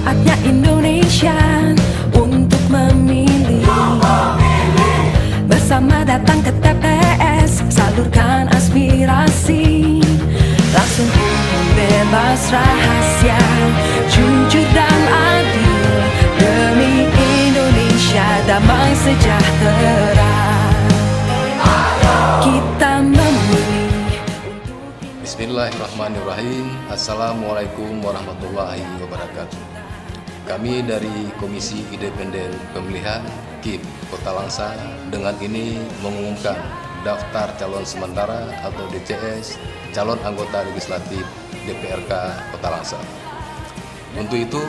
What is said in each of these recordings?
Saatnya Indonesia untuk memilih. Bersama datang ke TPS, salurkan aspirasi. Langsung umum, bebas, rahasia, jujur dan adil, demi Indonesia damai sejahtera. Kita memilih. Bismillahirrahmanirrahim. Assalamualaikum warahmatullahi wabarakatuh. Kami dari Komisi Independen Pemilihan KIP Kota Langsa dengan ini mengumumkan daftar calon sementara atau DCS calon anggota legislatif DPRK Kota Langsa. Untuk itu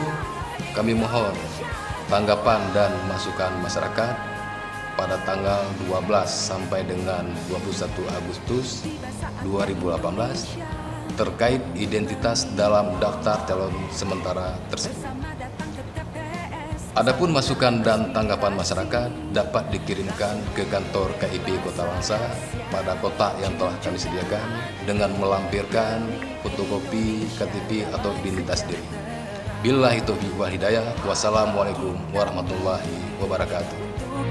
kami mohon tanggapan dan masukan masyarakat pada tanggal 12 sampai dengan 21 Agustus 2018 terkait identitas dalam daftar calon sementara tersebut. Adapun masukan dan tanggapan masyarakat dapat dikirimkan ke kantor KIP Kota Langsa pada kotak yang telah kami sediakan dengan melampirkan fotokopi KTP atau identitas diri. Billahi taufiq wal hidayah. Wassalamualaikum warahmatullahi wabarakatuh.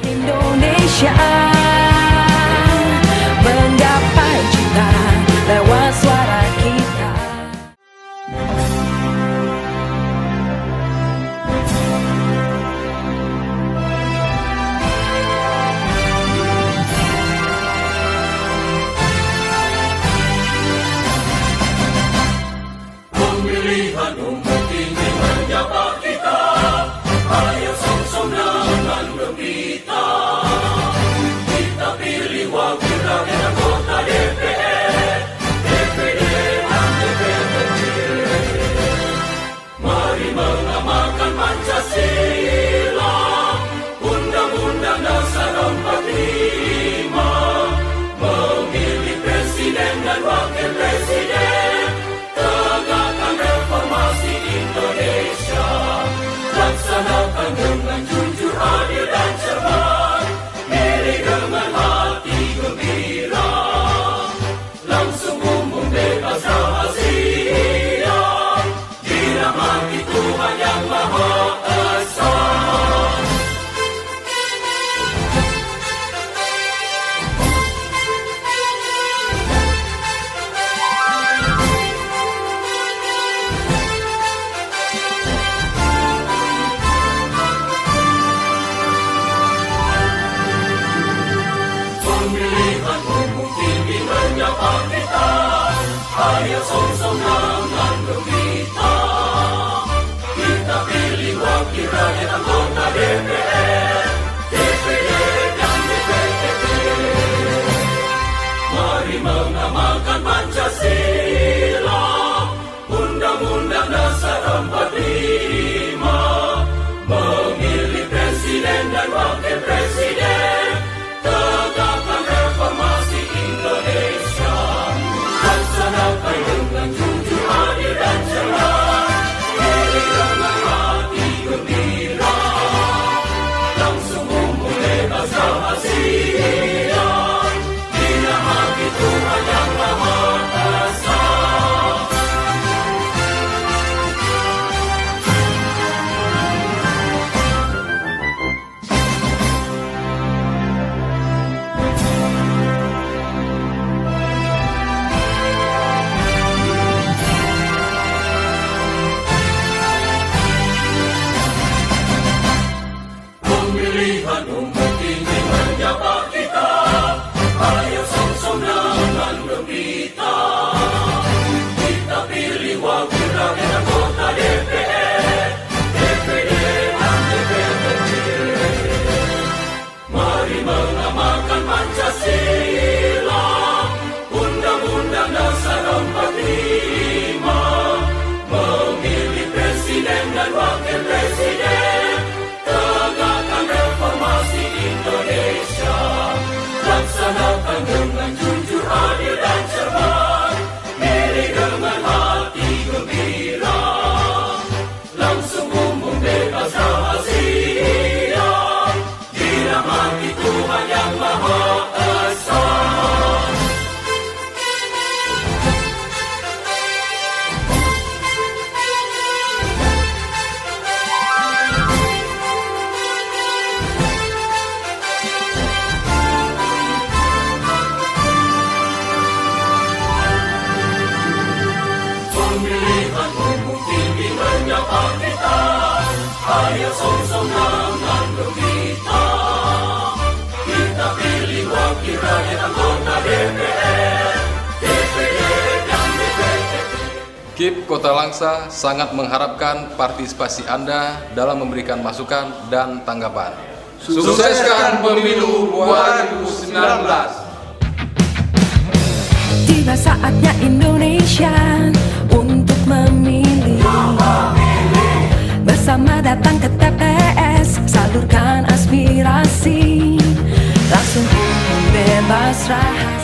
Indonesia menggapai cita lewat suara kita. Pemilihan umum ini menyapa kita, ayo song-song dengan gembira. Kita pilih wakil rakyat anggota DPR, DPD dan DPRD. Mari mengamalkan Pancasila, Undang-Undang Dasar 45, memilih presiden dan wakil presiden, tegakkan reformasi Indonesia, laksanakan dengan jujur, adil dan cermat, pilih dengan hati gembira, langsung umum, bebas, rahasia, dirahmati Tuhan Yang Maha Esa. Pemilihan umum tinggi menyapa kita, ayo song-song dengan gembira. Kita pilih wakil rakyat anggota DPR, DPD dan DPRD. Mari mengamalkan Pancasila, Undang-Undang Dasar 45, memilih presiden dan wakil presiden, tegakkan reformasi Indonesia, laksanakan dengan jujur, adil dan cermat, pilih dengan hati gembira, langsung umum, bebas, rahasia, dirahmati Tuhan Yang Maha Esa. Ayo song-song mengambil kita. Kita pilih wakil rakyat anggota DPR, DPD dan DPD. KIP Kota Langsa sangat mengharapkan partisipasi Anda dalam memberikan masukan dan tanggapan. Sukseskan pemilu 2019. Tiba saatnya Indonesia untuk memilih. Bersama datang ke TPS, salurkan aspirasi. Langsung bebas rahasia.